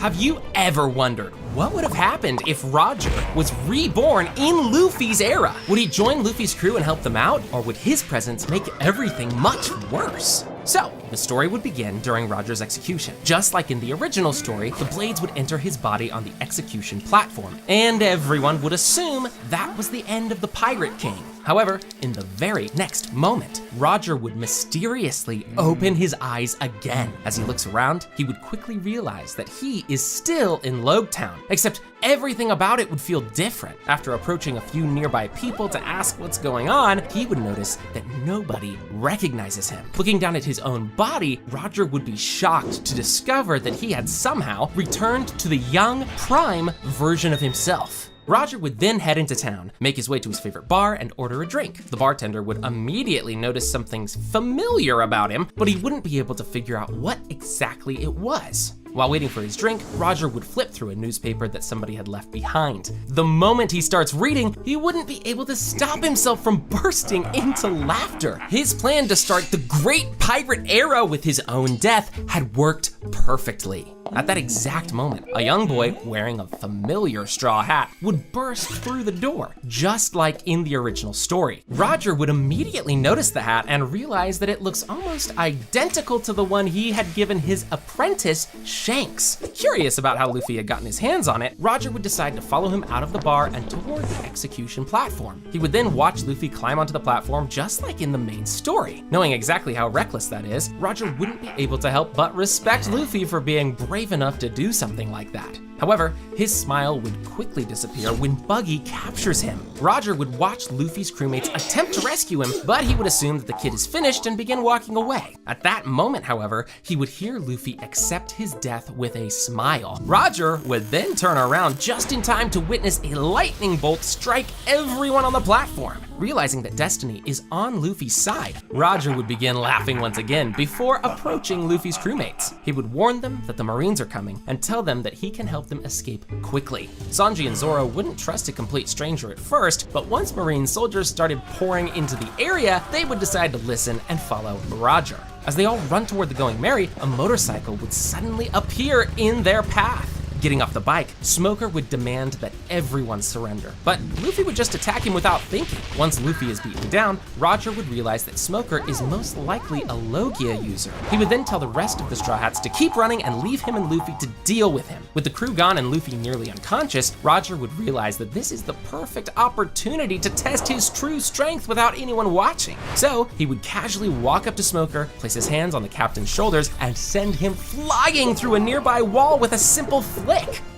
Have you ever wondered what would have happened if Roger was reborn in Luffy's era? Would he join Luffy's crew and help them out, or would his presence make everything much worse? So, the story would begin during Roger's execution. Just like in the original story, the blades would enter his body on the execution platform, and everyone would assume that was the end of the Pirate King. However, in the very next moment, Roger would mysteriously open his eyes again. As he looks around, he would quickly realize that he is still in Loguetown, except everything about it would feel different. After approaching a few nearby people to ask what's going on, he would notice that nobody recognizes him. Looking down at his own body, Roger would be shocked to discover that he had somehow returned to the young, prime version of himself. Roger would then head into town, make his way to his favorite bar, and order a drink. The bartender would immediately notice something familiar about him, but he wouldn't be able to figure out what exactly it was. While waiting for his drink, Roger would flip through a newspaper that somebody had left behind. The moment he starts reading, he wouldn't be able to stop himself from bursting into laughter. His plan to start the Great Pirate Era with his own death had worked perfectly. At that exact moment, a young boy wearing a familiar straw hat would burst through the door, just like in the original story. Roger would immediately notice the hat and realize that it looks almost identical to the one he had given his apprentice, Shanks. Curious about how Luffy had gotten his hands on it, Roger would decide to follow him out of the bar and toward the execution platform. He would then watch Luffy climb onto the platform just like in the main story. Knowing exactly how reckless that is, Roger wouldn't be able to help but respect Luffy for being brave enough to do something like that. However, his smile would quickly disappear when Buggy captures him. Roger would watch Luffy's crewmates attempt to rescue him, but he would assume that the kid is finished and begin walking away. At that moment, however, he would hear Luffy accept his death with a smile. Roger would then turn around just in time to witness a lightning bolt strike everyone on the platform. Realizing that destiny is on Luffy's side, Roger would begin laughing once again before approaching Luffy's crewmates. He would warn them that the Marines are coming and tell them that he can help them escape quickly. Sanji and Zoro wouldn't trust a complete stranger at first, but once Marine soldiers started pouring into the area, they would decide to listen and follow Roger. As they all run toward the Going Merry, a motorcycle would suddenly appear in their path. Getting off the bike, Smoker would demand that everyone surrender, but Luffy would just attack him without thinking. Once Luffy is beaten down, Roger would realize that Smoker is most likely a Logia user. He would then tell the rest of the Straw Hats to keep running and leave him and Luffy to deal with him. With the crew gone and Luffy nearly unconscious, Roger would realize that this is the perfect opportunity to test his true strength without anyone watching. So he would casually walk up to Smoker, place his hands on the captain's shoulders, and send him flying through a nearby wall with a simple flick.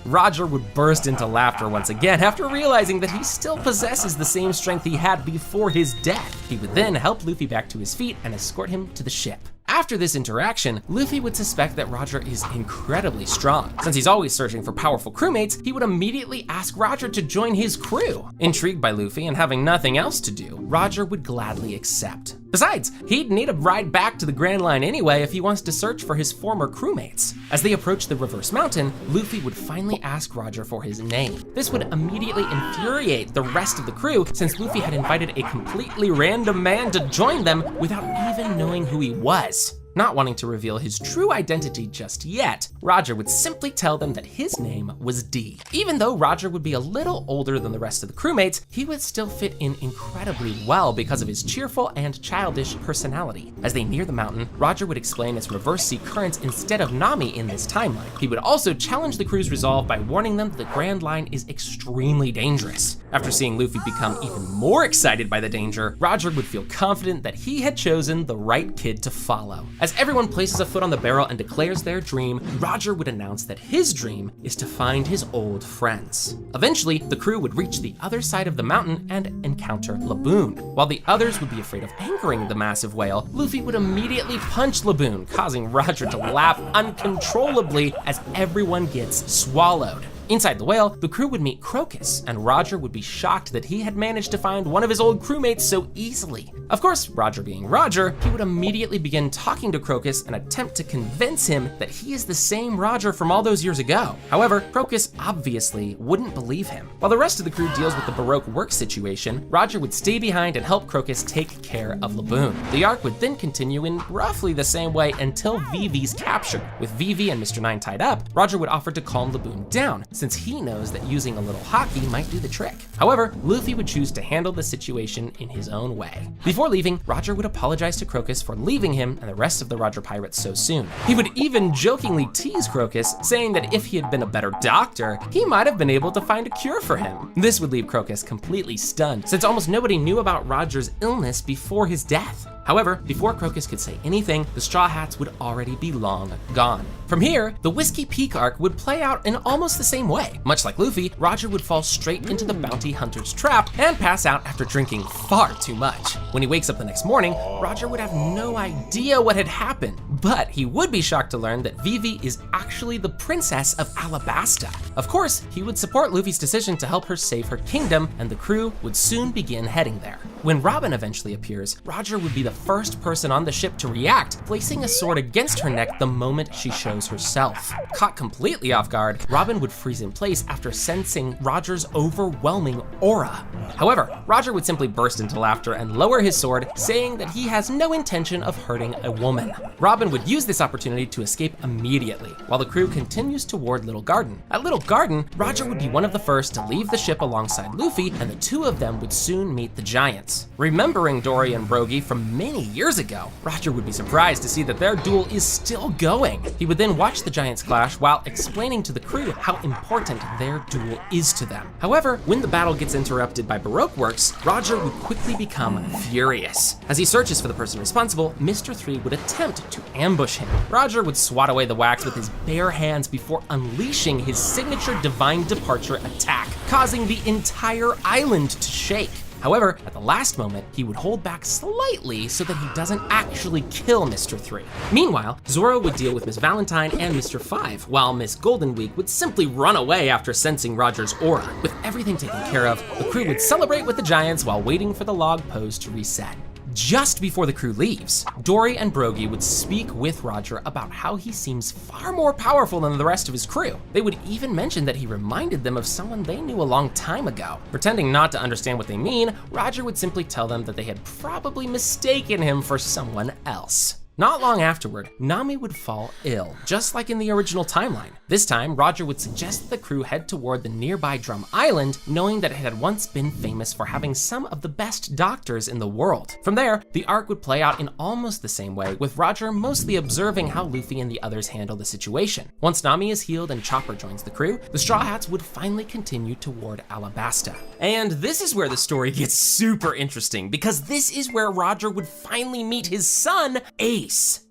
Roger would burst into laughter once again after realizing that he still possesses the same strength he had before his death. He would then help Luffy back to his feet and escort him to the ship. After this interaction, Luffy would suspect that Roger is incredibly strong. Since he's always searching for powerful crewmates, he would immediately ask Roger to join his crew. Intrigued by Luffy and having nothing else to do, Roger would gladly accept. Besides, he'd need a ride back to the Grand Line anyway if he wants to search for his former crewmates. As they approached the Reverse Mountain, Luffy would finally ask Roger for his name. This would immediately infuriate the rest of the crew since Luffy had invited a completely random man to join them without even knowing who he was. Not wanting to reveal his true identity just yet, Roger would simply tell them that his name was D. Even though Roger would be a little older than the rest of the crewmates, he would still fit in incredibly well because of his cheerful and childish personality. As they near the mountain, Roger would explain its reverse sea currents instead of Nami in this timeline. He would also challenge the crew's resolve by warning them that the Grand Line is extremely dangerous. After seeing Luffy become even more excited by the danger, Roger would feel confident that he had chosen the right kid to follow. As everyone places a foot on the barrel and declares their dream, Roger would announce that his dream is to find his old friends. Eventually, the crew would reach the other side of the mountain and encounter Laboon. While the others would be afraid of anchoring the massive whale, Luffy would immediately punch Laboon, causing Roger to laugh uncontrollably as everyone gets swallowed. Inside the whale, the crew would meet Crocus, and Roger would be shocked that he had managed to find one of his old crewmates so easily. Of course, Roger being Roger, he would immediately begin talking to Crocus and attempt to convince him that he is the same Roger from all those years ago. However, Crocus obviously wouldn't believe him. While the rest of the crew deals with the Baroque work situation, Roger would stay behind and help Crocus take care of Laboon. The arc would then continue in roughly the same way until Vivi's captured. With Vivi and Mr. Nine tied up, Roger would offer to calm Laboon down, since he knows that using a little hockey might do the trick. However, Luffy would choose to handle the situation in his own way. Before leaving, Roger would apologize to Crocus for leaving him and the rest of the Roger pirates so soon. He would even jokingly tease Crocus, saying that if he had been a better doctor, he might have been able to find a cure for him. This would leave Crocus completely stunned, since almost nobody knew about Roger's illness before his death. However, before Crocus could say anything, the Straw Hats would already be long gone. From here, the Whiskey Peak arc would play out in almost the same way. Much like Luffy, Roger would fall straight into the bounty hunter's trap and pass out after drinking far too much. When he wakes up the next morning, Roger would have no idea what had happened, but he would be shocked to learn that Vivi is actually the princess of Alabasta. Of course, he would support Luffy's decision to help her save her kingdom, and the crew would soon begin heading there. When Robin eventually appears, Roger would be the first person on the ship to react, placing a sword against her neck the moment she shows herself. Caught completely off guard, Robin would freeze in place after sensing Roger's overwhelming aura. However, Roger would simply burst into laughter and lower his sword, saying that he has no intention of hurting a woman. Robin would use this opportunity to escape immediately, while the crew continues toward Little Garden. At Little Garden, Roger would be one of the first to leave the ship alongside Luffy, and the two of them would soon meet the Giants. Remembering Dory and Brogy from many years ago, Roger would be surprised to see that their duel is still going. He would then watch the Giants clash while explaining to the crew how important their duel is to them. However, when the battle gets interrupted by Baroque works, Roger would quickly become furious. As he searches for the person responsible, Mr. 3 would attempt to ambush him. Roger would swat away the wax with his bare hands before unleashing his signature Divine Departure attack, causing the entire island to shake. However, at the last moment, he would hold back slightly so that he doesn't actually kill Mr. 3. Meanwhile, Zoro would deal with Miss Valentine and Mr. 5, while Miss Golden Week would simply run away after sensing Roger's aura. With everything taken care of, the crew would celebrate with the Giants while waiting for the log pose to reset. Just before the crew leaves, Dory and Brogy would speak with Roger about how he seems far more powerful than the rest of his crew. They would even mention that he reminded them of someone they knew a long time ago. Pretending not to understand what they mean, Roger would simply tell them that they had probably mistaken him for someone else. Not long afterward, Nami would fall ill, just like in the original timeline. This time, Roger would suggest that the crew head toward the nearby Drum Island, knowing that it had once been famous for having some of the best doctors in the world. From there, the arc would play out in almost the same way, with Roger mostly observing how Luffy and the others handle the situation. Once Nami is healed and Chopper joins the crew, the Straw Hats would finally continue toward Alabasta. And this is where the story gets super interesting, because this is where Roger would finally meet his son, Ace.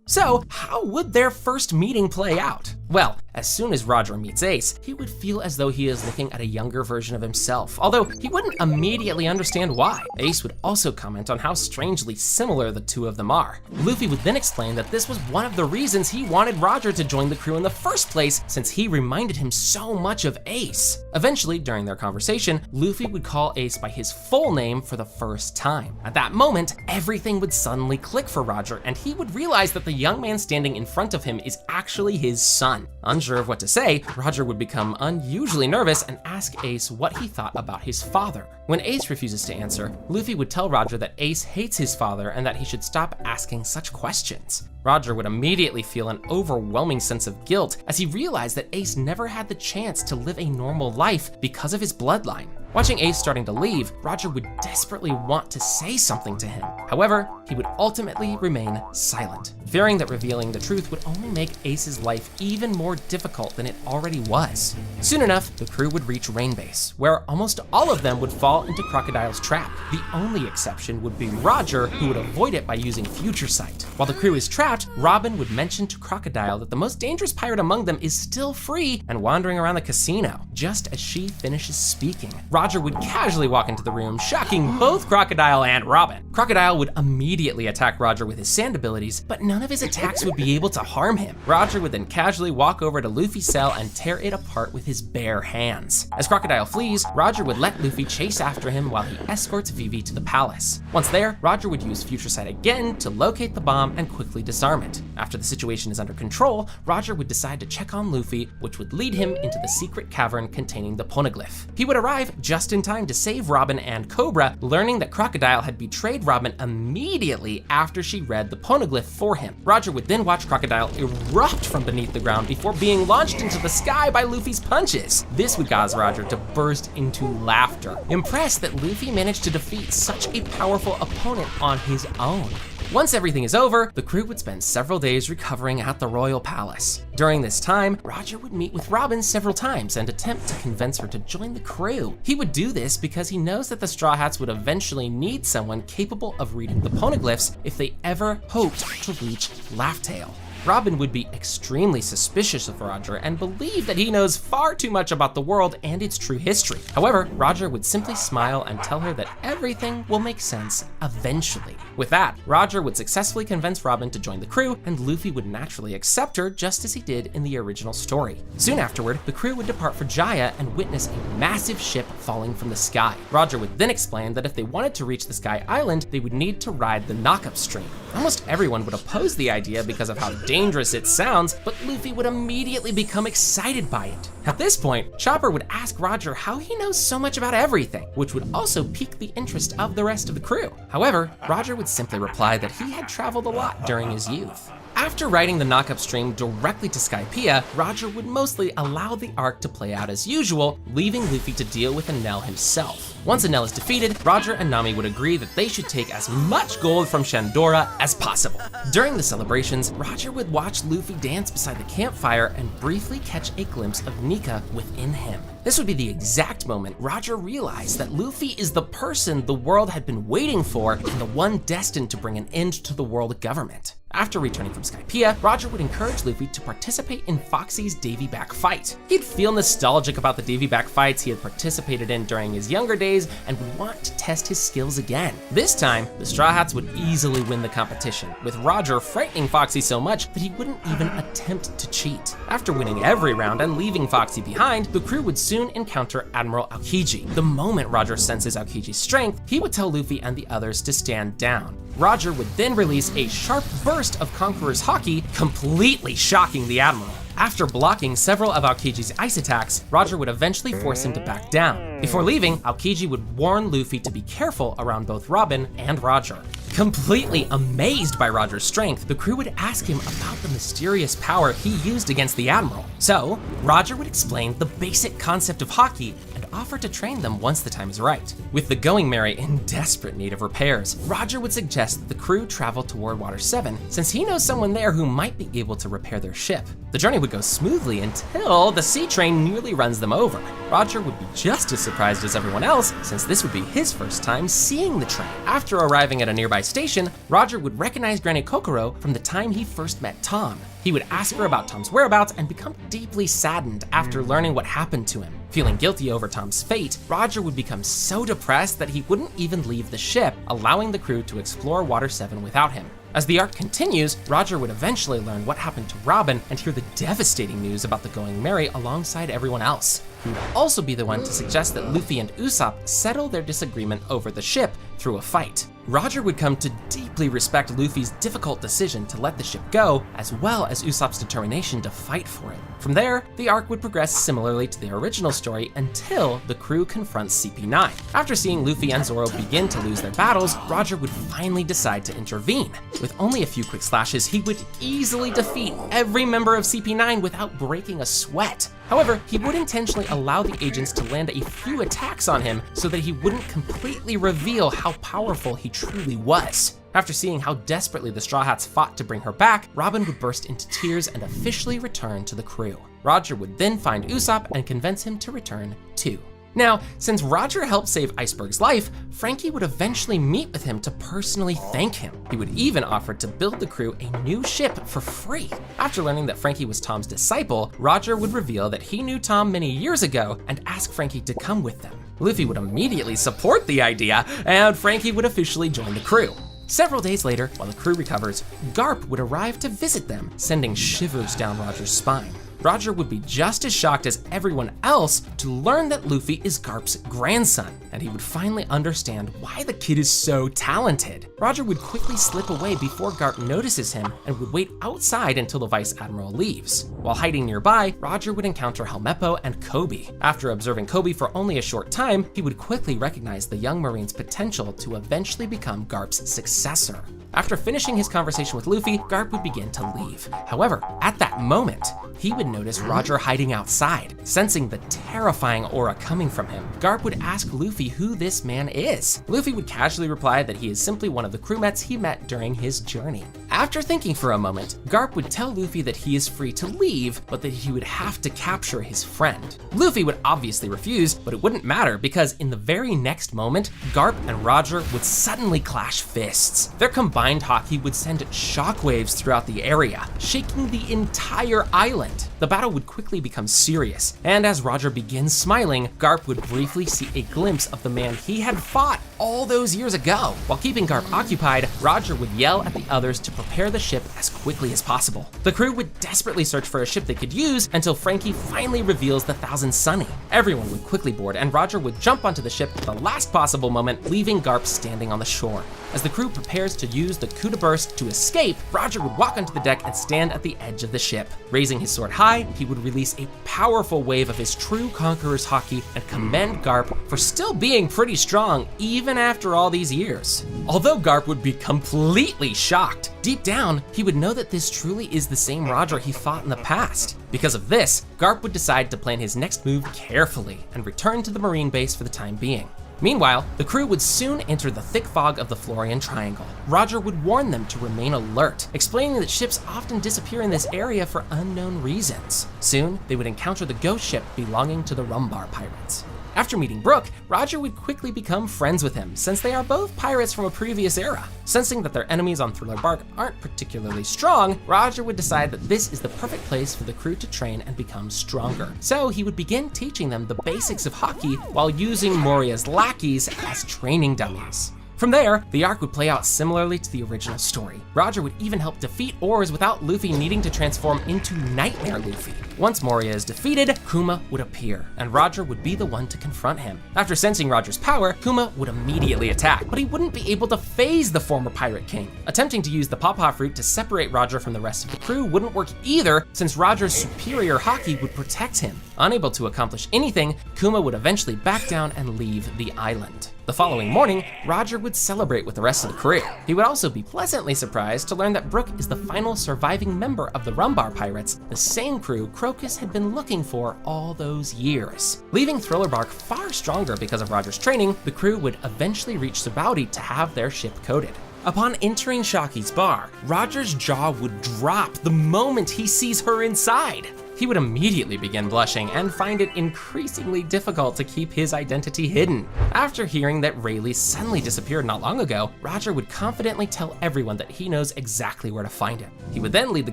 So, how would their first meeting play out? Well, as soon as Roger meets Ace, he would feel as though he is looking at a younger version of himself, although he wouldn't immediately understand why. Ace would also comment on how strangely similar the two of them are. Luffy would then explain that this was one of the reasons he wanted Roger to join the crew in the first place, since he reminded him so much of Ace. Eventually, during their conversation, Luffy would call Ace by his full name for the first time. At that moment, everything would suddenly click for Roger, and he would realize that the young man standing in front of him is actually his son. Unsure of what to say, Roger would become unusually nervous and ask Ace what he thought about his father. When Ace refuses to answer, Luffy would tell Roger that Ace hates his father and that he should stop asking such questions. Roger would immediately feel an overwhelming sense of guilt as he realized that Ace never had the chance to live a normal life because of his bloodline. Watching Ace starting to leave, Roger would desperately want to say something to him. However, he would ultimately remain silent, fearing that revealing the truth would only make Ace's life even more difficult than it already was. Soon enough, the crew would reach Rain Base, where almost all of them would fall into Crocodile's trap. The only exception would be Roger, who would avoid it by using Future Sight. While the crew is trapped, trapped, Robin would mention to Crocodile that the most dangerous pirate among them is still free and wandering around the casino. Just as she finishes speaking, Roger would casually walk into the room, shocking both Crocodile and Robin. Crocodile would immediately attack Roger with his sand abilities, but none of his attacks would be able to harm him. Roger would then casually walk over to Luffy's cell and tear it apart with his bare hands. As Crocodile flees, Roger would let Luffy chase after him while he escorts Vivi to the palace. Once there, Roger would use Future Sight again to locate the bomb and quickly disarm it. After the situation is under control, Roger would decide to check on Luffy, which would lead him into the secret cavern containing the Poneglyph. He would arrive just in time to save Robin and Cobra, learning that Crocodile had betrayed Robin immediately after she read the Poneglyph for him. Roger would then watch Crocodile erupt from beneath the ground before being launched into the sky by Luffy's punches. This would cause Roger to burst into laughter, impressed that Luffy managed to defeat such a powerful opponent on his own. Once everything is over, the crew would spend several days recovering at the Royal Palace. During this time, Roger would meet with Robin several times and attempt to convince her to join the crew. He would do this because he knows that the Straw Hats would eventually need someone capable of reading the Poneglyphs if they ever hoped to reach Laugh Tale. Robin would be extremely suspicious of Roger and believe that he knows far too much about the world and its true history. However, Roger would simply smile and tell her that everything will make sense eventually. With that, Roger would successfully convince Robin to join the crew, and Luffy would naturally accept her just as he did in the original story. Soon afterward, the crew would depart for Jaya and witness a massive ship falling from the sky. Roger would then explain that if they wanted to reach the Sky Island, they would need to ride the Knockup Stream. Almost everyone would oppose the idea because of how dangerous it sounds, but Luffy would immediately become excited by it. At this point, Chopper would ask Roger how he knows so much about everything, which would also pique the interest of the rest of the crew. However, Roger would simply reply that he had traveled a lot during his youth. After riding the Knockup Stream directly to Skypiea, Roger would mostly allow the arc to play out as usual, leaving Luffy to deal with Enel himself. Once Enel is defeated, Roger and Nami would agree that they should take as much gold from Shandora as possible. During the celebrations, Roger would watch Luffy dance beside the campfire and briefly catch a glimpse of Nika within him. This would be the exact moment Roger realized that Luffy is the person the world had been waiting for and the one destined to bring an end to the world government. After returning from Skypiea, Roger would encourage Luffy to participate in Foxy's Davy Back fight. He'd feel nostalgic about the Davy Back fights he had participated in during his younger days and would want to test his skills again. This time, the Straw Hats would easily win the competition, with Roger frightening Foxy so much that he wouldn't even attempt to cheat. After winning every round and leaving Foxy behind, the crew would soon encounter Admiral Aokiji. The moment Roger senses Aokiji's strength, he would tell Luffy and the others to stand down. Roger would then release a sharp burst of Conqueror's Haki, completely shocking the Admiral. After blocking several of Aokiji's ice attacks, Roger would eventually force him to back down. Before leaving, Aokiji would warn Luffy to be careful around both Robin and Roger. Completely amazed by Roger's strength, the crew would ask him about the mysterious power he used against the Admiral. So, Roger would explain the basic concept of Haki and offer to train them once the time is right. With the Going Merry in desperate need of repairs, Roger would suggest that the crew travel toward Water 7 since he knows someone there who might be able to repair their ship. The journey would go smoothly until the sea train nearly runs them over. Roger would be just as surprised as everyone else since this would be his first time seeing the train. After arriving at a nearby station, Roger would recognize Granny Kokoro from the time he first met Tom. He would ask her about Tom's whereabouts and become deeply saddened after learning what happened to him. Feeling guilty over Tom's fate, Roger would become so depressed that he wouldn't even leave the ship, allowing the crew to explore Water 7 without him. As the arc continues, Roger would eventually learn what happened to Robin and hear the devastating news about the Going Merry alongside everyone else. He would also be the one to suggest that Luffy and Usopp settle their disagreement over the ship through a fight. Roger would come to deeply respect Luffy's difficult decision to let the ship go, as well as Usopp's determination to fight for it. From there, the arc would progress similarly to the original story until the crew confronts CP9. After seeing Luffy and Zoro begin to lose their battles, Roger would finally decide to intervene. With only a few quick slashes, he would easily defeat every member of CP9 without breaking a sweat. However, he would intentionally allow the agents to land a few attacks on him so that he wouldn't completely reveal how powerful he truly was. After seeing how desperately the Straw Hats fought to bring her back, Robin would burst into tears and officially return to the crew. Roger would then find Usopp and convince him to return too. Now, since Roger helped save Iceberg's life, Frankie would eventually meet with him to personally thank him. He would even offer to build the crew a new ship for free. After learning that Frankie was Tom's disciple, Roger would reveal that he knew Tom many years ago and ask Frankie to come with them. Luffy would immediately support the idea, and Frankie would officially join the crew. Several days later, while the crew recovers, Garp would arrive to visit them, sending shivers down Roger's spine. Roger would be just as shocked as everyone else to learn that Luffy is Garp's grandson, and he would finally understand why the kid is so talented. Roger would quickly slip away before Garp notices him and would wait outside until the Vice Admiral leaves. While hiding nearby, Roger would encounter Helmeppo and Koby. After observing Koby for only a short time, he would quickly recognize the young Marine's potential to eventually become Garp's successor. After finishing his conversation with Luffy, Garp would begin to leave. However, at that moment, he would notice Roger hiding outside. Sensing the terrifying aura coming from him, Garp would ask Luffy who this man is. Luffy would casually reply that he is simply one of the crewmates he met during his journey. After thinking for a moment, Garp would tell Luffy that he is free to leave, but that he would have to capture his friend. Luffy would obviously refuse, but it wouldn't matter because in the very next moment, Garp and Roger would suddenly clash fists. Their combined haki would send shockwaves throughout the area, shaking the entire island. The battle would quickly become serious, and as Roger begins smiling, Garp would briefly see a glimpse of the man he had fought all those years ago. While keeping Garp occupied, Roger would yell at the others to prepare the ship as quickly as possible. The crew would desperately search for a ship they could use until Frankie finally reveals the Thousand Sunny. Everyone would quickly board, and Roger would jump onto the ship at the last possible moment, leaving Garp standing on the shore. As the crew prepares to use the coup de burst to escape, Roger would walk onto the deck and stand at the edge of the ship. Raising his sword high, he would release a powerful wave of his true Conqueror's haki and commend Garp for still being pretty strong even after all these years. Although Garp would be completely shocked, deep down, he would know that this truly is the same Roger he fought in the past. Because of this, Garp would decide to plan his next move carefully and return to the Marine base for the time being. Meanwhile, the crew would soon enter the thick fog of the Florian Triangle. Roger would warn them to remain alert, explaining that ships often disappear in this area for unknown reasons. Soon, they would encounter the ghost ship belonging to the Rumbar pirates. After meeting Brook, Roger would quickly become friends with him since they are both pirates from a previous era. Sensing that their enemies on Thriller Bark aren't particularly strong, Roger would decide that this is the perfect place for the crew to train and become stronger. So he would begin teaching them the basics of haki while using Moria's lackeys as training dummies. From there, the arc would play out similarly to the original story. Roger would even help defeat Oars without Luffy needing to transform into Nightmare Luffy. Once Moria is defeated, Kuma would appear, and Roger would be the one to confront him. After sensing Roger's power, Kuma would immediately attack, but he wouldn't be able to phase the former Pirate King. Attempting to use the Pawpaw Fruit to separate Roger from the rest of the crew wouldn't work either, since Roger's superior haki would protect him. Unable to accomplish anything, Kuma would eventually back down and leave the island. The following morning, Roger would celebrate with the rest of the crew. He would also be pleasantly surprised to learn that Brook is the final surviving member of the Rumbar Pirates, the same crew Crocus had been looking for all those years. Leaving Thriller Bark far stronger because of Roger's training, the crew would eventually reach Sabaody to have their ship coated. Upon entering Shaki's bar, Roger's jaw would drop the moment he sees her inside. He would immediately begin blushing and find it increasingly difficult to keep his identity hidden. After hearing that Rayleigh suddenly disappeared not long ago, Roger would confidently tell everyone that he knows exactly where to find him. He would then lead the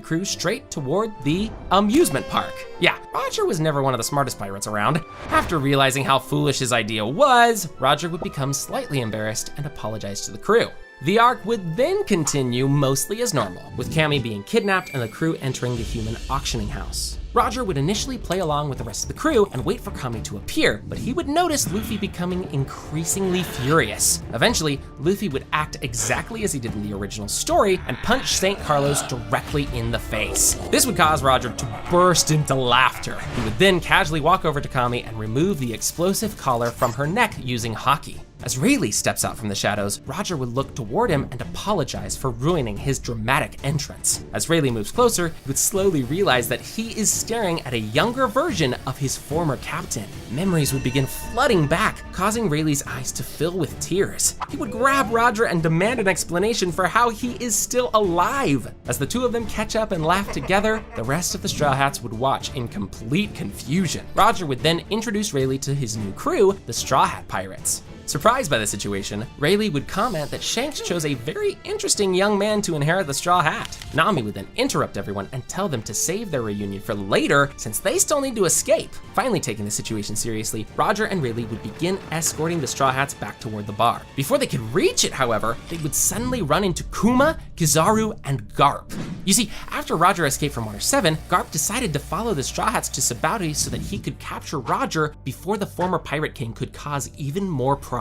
crew straight toward the amusement park. Yeah, Roger was never one of the smartest pirates around. After realizing how foolish his idea was, Roger would become slightly embarrassed and apologize to the crew. The arc would then continue mostly as normal, with Cammy being kidnapped and the crew entering the human auctioning house. Roger would initially play along with the rest of the crew and wait for Kami to appear, but he would notice Luffy becoming increasingly furious. Eventually, Luffy would act exactly as he did in the original story and punch St. Carlos directly in the face. This would cause Roger to burst into laughter. He would then casually walk over to Kami and remove the explosive collar from her neck using haki. As Rayleigh steps out from the shadows, Roger would look toward him and apologize for ruining his dramatic entrance. As Rayleigh moves closer, he would slowly realize that he is staring at a younger version of his former captain. Memories would begin flooding back, causing Rayleigh's eyes to fill with tears. He would grab Roger and demand an explanation for how he is still alive. As the two of them catch up and laugh together, the rest of the Straw Hats would watch in complete confusion. Roger would then introduce Rayleigh to his new crew, the Straw Hat Pirates. Surprised by the situation, Rayleigh would comment that Shanks chose a very interesting young man to inherit the Straw Hat. Nami would then interrupt everyone and tell them to save their reunion for later since they still need to escape. Finally taking the situation seriously, Roger and Rayleigh would begin escorting the Straw Hats back toward the bar. Before they could reach it, however, they would suddenly run into Kuma, Kizaru, and Garp. You see, after Roger escaped from Water 7, Garp decided to follow the Straw Hats to Sabaody so that he could capture Roger before the former Pirate King could cause even more problems.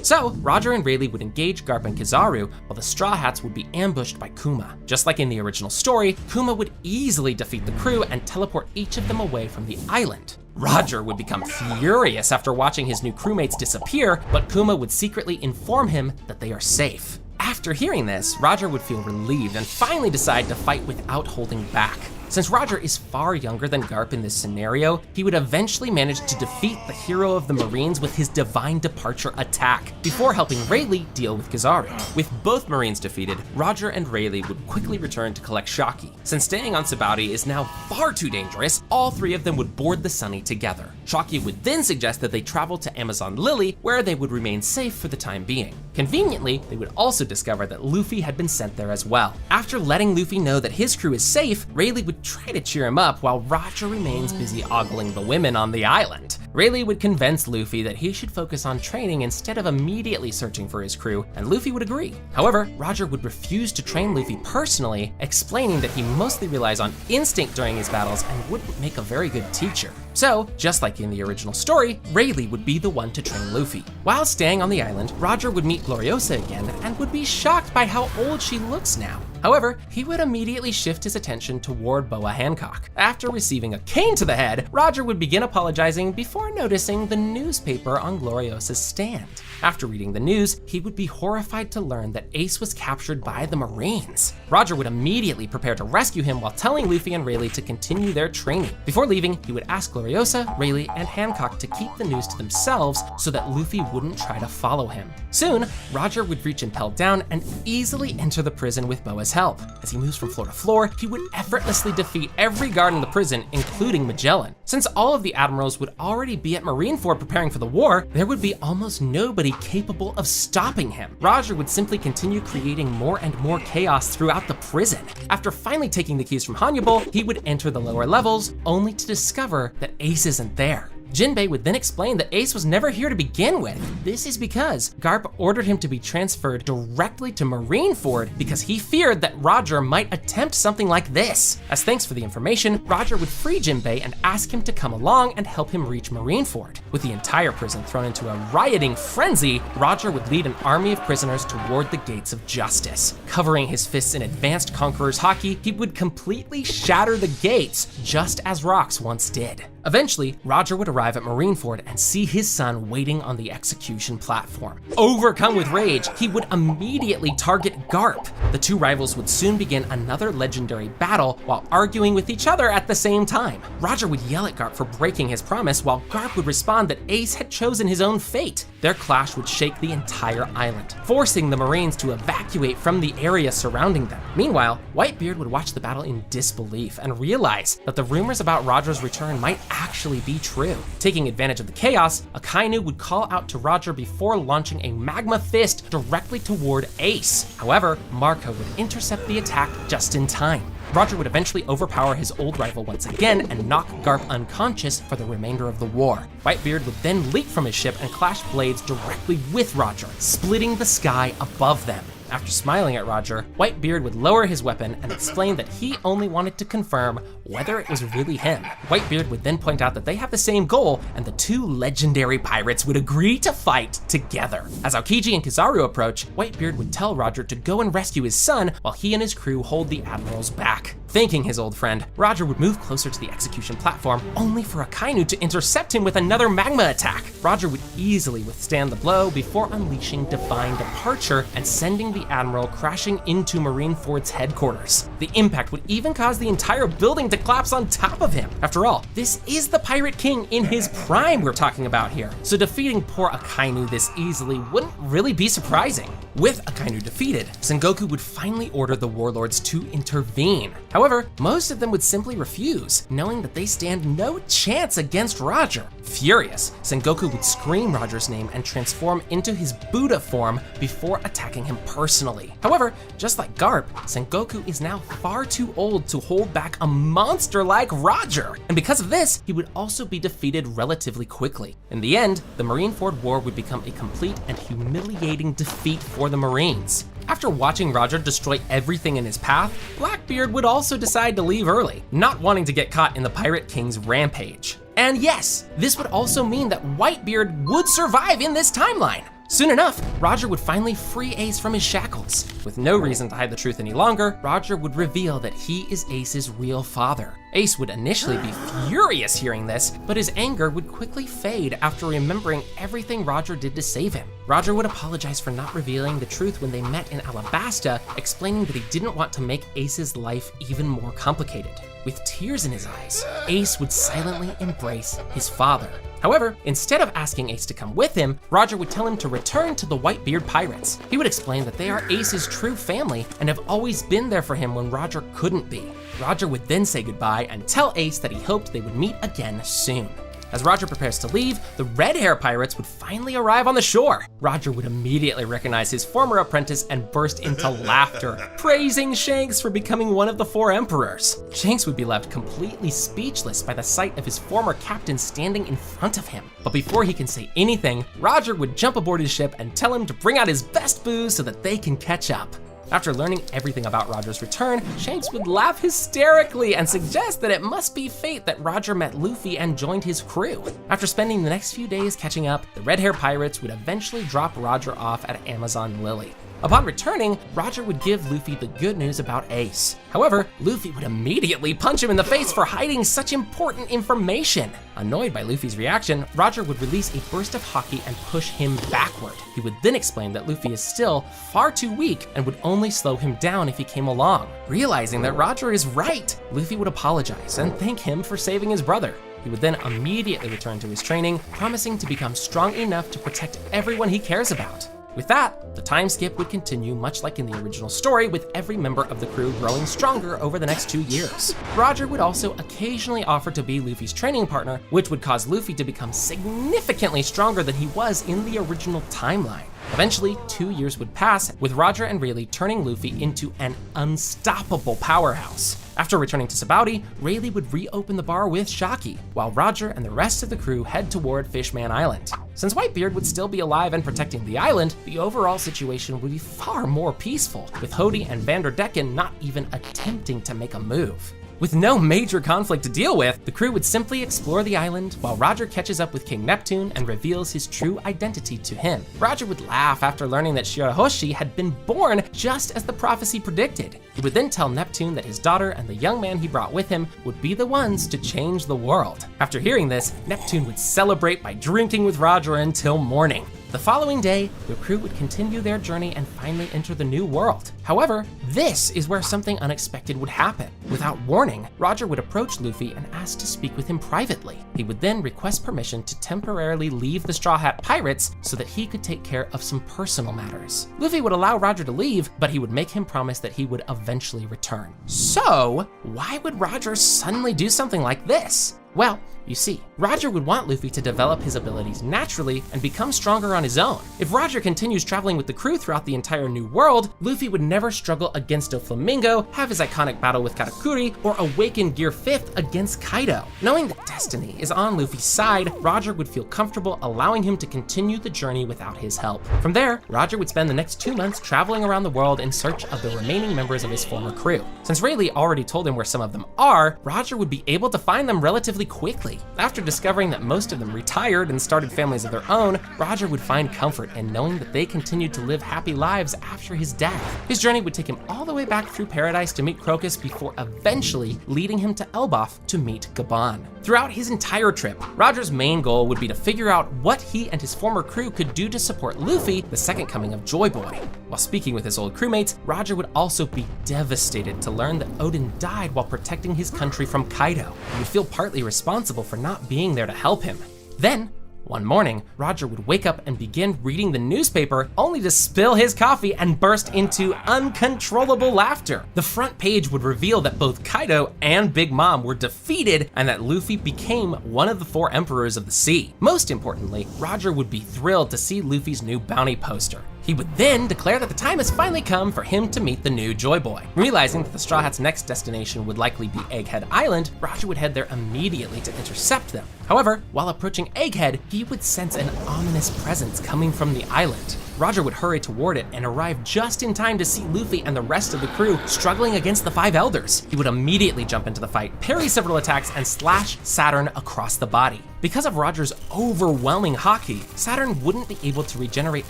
So, Roger and Rayleigh would engage Garp and Kizaru, while the Straw Hats would be ambushed by Kuma. Just like in the original story, Kuma would easily defeat the crew and teleport each of them away from the island. Roger would become furious after watching his new crewmates disappear, but Kuma would secretly inform him that they are safe. After hearing this, Roger would feel relieved and finally decide to fight without holding back. Since Roger is far younger than Garp in this scenario, he would eventually manage to defeat the hero of the Marines with his Divine Departure attack, before helping Rayleigh deal with Kizaru. With both Marines defeated, Roger and Rayleigh would quickly return to collect Shaki. Since staying on Sabaody is now far too dangerous, all three of them would board the Sunny together. Shaki would then suggest that they travel to Amazon Lily, where they would remain safe for the time being. Conveniently, they would also discover that Luffy had been sent there as well. After letting Luffy know that his crew is safe, Rayleigh would try to cheer him up while Roger remains busy ogling the women on the island. Rayleigh would convince Luffy that he should focus on training instead of immediately searching for his crew, and Luffy would agree. However, Roger would refuse to train Luffy personally, explaining that he mostly relies on instinct during his battles and wouldn't make a very good teacher. So, just like in the original story, Rayleigh would be the one to train Luffy. While staying on the island, Roger would meet Gloriosa again and would be shocked by how old she looks now. However, he would immediately shift his attention toward Boa Hancock. After receiving a cane to the head, Roger would begin apologizing before noticing the newspaper on Gloriosa's stand. After reading the news, he would be horrified to learn that Ace was captured by the Marines. Roger would immediately prepare to rescue him while telling Luffy and Rayleigh to continue their training. Before leaving, he would ask Gloriosa, Rayleigh, and Hancock to keep the news to themselves so that Luffy wouldn't try to follow him. Soon, Roger would reach Impel Down and easily enter the prison with Boa's help. As he moves from floor to floor, he would effortlessly defeat every guard in the prison, including Magellan. Since all of the admirals would already be at Marineford preparing for the war, there would be almost nobody capable of stopping him. Roger would simply continue creating more and more chaos throughout the prison. After finally taking the keys from Hannibal, he would enter the lower levels, only to discover that Ace isn't there. Jinbei would then explain that Ace was never here to begin with. This is because Garp ordered him to be transferred directly to Marineford because he feared that Roger might attempt something like this. As thanks for the information, Roger would free Jinbei and ask him to come along and help him reach Marineford. With the entire prison thrown into a rioting frenzy, Roger would lead an army of prisoners toward the gates of justice. Covering his fists in advanced Conqueror's Haki, he would completely shatter the gates, just as Rox once did. Eventually, Roger would arrive at Marineford and see his son waiting on the execution platform. Overcome with rage, he would immediately target Garp. The two rivals would soon begin another legendary battle while arguing with each other at the same time. Roger would yell at Garp for breaking his promise, while Garp would respond that Ace had chosen his own fate. Their clash would shake the entire island, forcing the Marines to evacuate from the area surrounding them. Meanwhile, Whitebeard would watch the battle in disbelief and realize that the rumors about Roger's return might actually be true. Taking advantage of the chaos, Akainu would call out to Roger before launching a magma fist directly toward Ace. However, Marco would intercept the attack just in time. Roger would eventually overpower his old rival once again and knock Garp unconscious for the remainder of the war. Whitebeard would then leap from his ship and clash blades directly with Roger, splitting the sky above them. After smiling at Roger, Whitebeard would lower his weapon and explain that he only wanted to confirm whether it was really him. Whitebeard would then point out that they have the same goal, and the two legendary pirates would agree to fight together. As Aokiji and Kizaru approach, Whitebeard would tell Roger to go and rescue his son while he and his crew hold the admirals back. Thanking his old friend, Roger would move closer to the execution platform, only for Akainu to intercept him with another magma attack. Roger would easily withstand the blow before unleashing Divine Departure and sending the Admiral crashing into Marineford's headquarters. The impact would even cause the entire building to collapse on top of him. After all, this is the Pirate King in his prime we're talking about here, so defeating poor Akainu this easily wouldn't really be surprising. With Akainu defeated, Sengoku would finally order the warlords to intervene. However, most of them would simply refuse, knowing that they stand no chance against Roger. Furious, Sengoku would scream Roger's name and transform into his Buddha form before attacking him personally. However, just like Garp, Sengoku is now far too old to hold back a monster like Roger. And because of this, he would also be defeated relatively quickly. In the end, the Marineford War would become a complete and humiliating defeat for the Marines. After watching Roger destroy everything in his path, Blackbeard would also decide to leave early, not wanting to get caught in the Pirate King's rampage. And yes, this would also mean that Whitebeard would survive in this timeline. Soon enough, Roger would finally free Ace from his shackles. With no reason to hide the truth any longer, Roger would reveal that he is Ace's real father. Ace would initially be furious hearing this, but his anger would quickly fade after remembering everything Roger did to save him. Roger would apologize for not revealing the truth when they met in Alabasta, explaining that he didn't want to make Ace's life even more complicated. With tears in his eyes, Ace would silently embrace his father. However, instead of asking Ace to come with him, Roger would tell him to return to the Whitebeard Pirates. He would explain that they are Ace's true family and have always been there for him when Roger couldn't be. Roger would then say goodbye and tell Ace that he hoped they would meet again soon. As Roger prepares to leave, the Red Hair Pirates would finally arrive on the shore. Roger would immediately recognize his former apprentice and burst into laughter, praising Shanks for becoming one of the 4 emperors. Shanks would be left completely speechless by the sight of his former captain standing in front of him. But before he can say anything, Roger would jump aboard his ship and tell him to bring out his best booze so that they can catch up. After learning everything about Roger's return, Shanks would laugh hysterically and suggest that it must be fate that Roger met Luffy and joined his crew. After spending the next few days catching up, the Red Hair Pirates would eventually drop Roger off at Amazon Lily. Upon returning, Roger would give Luffy the good news about Ace. However, Luffy would immediately punch him in the face for hiding such important information. Annoyed by Luffy's reaction, Roger would release a burst of haki and push him backward. He would then explain that Luffy is still far too weak and would only slow him down if he came along. Realizing that Roger is right, Luffy would apologize and thank him for saving his brother. He would then immediately return to his training, promising to become strong enough to protect everyone he cares about. With that, the time skip would continue much like in the original story, with every member of the crew growing stronger over the next 2 years. Roger would also occasionally offer to be Luffy's training partner, which would cause Luffy to become significantly stronger than he was in the original timeline. Eventually, 2 years would pass, with Roger and Rayleigh turning Luffy into an unstoppable powerhouse. After returning to Sabaody, Rayleigh would reopen the bar with Shaki, while Roger and the rest of the crew head toward Fishman Island. Since Whitebeard would still be alive and protecting the island, the overall situation would be far more peaceful, with Hody and Vanderdecken not even attempting to make a move. With no major conflict to deal with, the crew would simply explore the island while Roger catches up with King Neptune and reveals his true identity to him. Roger would laugh after learning that Shirahoshi had been born just as the prophecy predicted. He would then tell Neptune that his daughter and the young man he brought with him would be the ones to change the world. After hearing this, Neptune would celebrate by drinking with Roger until morning. The following day, the crew would continue their journey and finally enter the new world. However, this is where something unexpected would happen. Without warning, Roger would approach Luffy and ask to speak with him privately. He would then request permission to temporarily leave the Straw Hat Pirates so that he could take care of some personal matters. Luffy would allow Roger to leave, but he would make him promise that he would eventually return. So, why would Roger suddenly do something like this? Well, you see, Roger would want Luffy to develop his abilities naturally and become stronger on his own. If Roger continues traveling with the crew throughout the entire new world, Luffy would never struggle against Doflamingo, have his iconic battle with Katakuri, or awaken Gear 5th against Kaido. Knowing that destiny is on Luffy's side, Roger would feel comfortable allowing him to continue the journey without his help. From there, Roger would spend the next 2 months traveling around the world in search of the remaining members of his former crew. Since Since Rayleigh already told him where some of them are, Roger would be able to find them relatively quickly. After discovering that most of them retired and started families of their own, Roger would find comfort in knowing that they continued to live happy lives after his death. His journey would take him all the way back through paradise to meet Crocus before eventually leading him to Elbaf to meet Gabon. Throughout his entire trip, Roger's main goal would be to figure out what he and his former crew could do to support Luffy, the second coming of Joy Boy. While speaking with his old crewmates, Roger would also be devastated to learn that Odin died while protecting his country from Kaido. He would feel partly responsible for not being there to help him. Then, one morning, Roger would wake up and begin reading the newspaper, only to spill his coffee and burst into uncontrollable laughter. The front page would reveal that both Kaido and Big Mom were defeated and that Luffy became one of the 4 emperors of the sea. Most importantly, Roger would be thrilled to see Luffy's new bounty poster. He would then declare that the time has finally come for him to meet the new Joy Boy. Realizing that the Straw Hats' next destination would likely be Egghead Island, Roger would head there immediately to intercept them. However, while approaching Egghead, he would sense an ominous presence coming from the island. Roger would hurry toward it and arrive just in time to see Luffy and the rest of the crew struggling against the 5 elders. He would immediately jump into the fight, parry several attacks, and slash Saturn across the body. Because of Roger's overwhelming haki, Saturn wouldn't be able to regenerate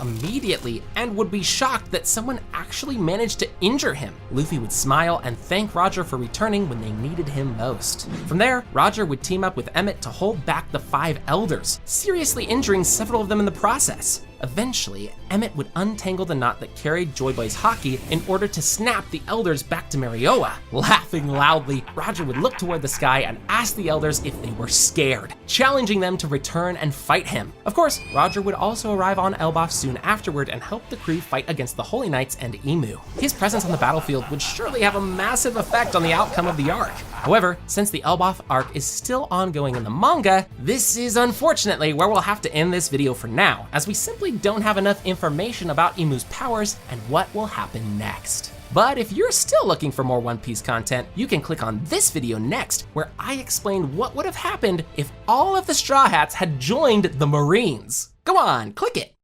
immediately and would be shocked that someone actually managed to injure him. Luffy would smile and thank Roger for returning when they needed him most. From there, Roger would team up with Emmett to hold back the 5 elders, seriously injuring several of them in the process. Eventually, Emmett would untangle the knot that carried Joy Boy's haki in order to snap the elders back to Marioa. Laughing loudly, Roger would look toward the sky and ask the elders if they were scared, challenging them to return and fight him. Of course, Roger would also arrive on Elbaf soon afterward and help the crew fight against the Holy Knights and Emu. His presence on the battlefield would surely have a massive effect on the outcome of the arc. However, since the Elbaf arc is still ongoing in the manga, this is unfortunately where we'll have to end this video for now, as we simply don't have enough information about Emu's powers and what will happen next. But if you're still looking for more One Piece content, you can click on this video next, where I explain what would have happened if all of the Straw Hats had joined the Marines. Go on, click it.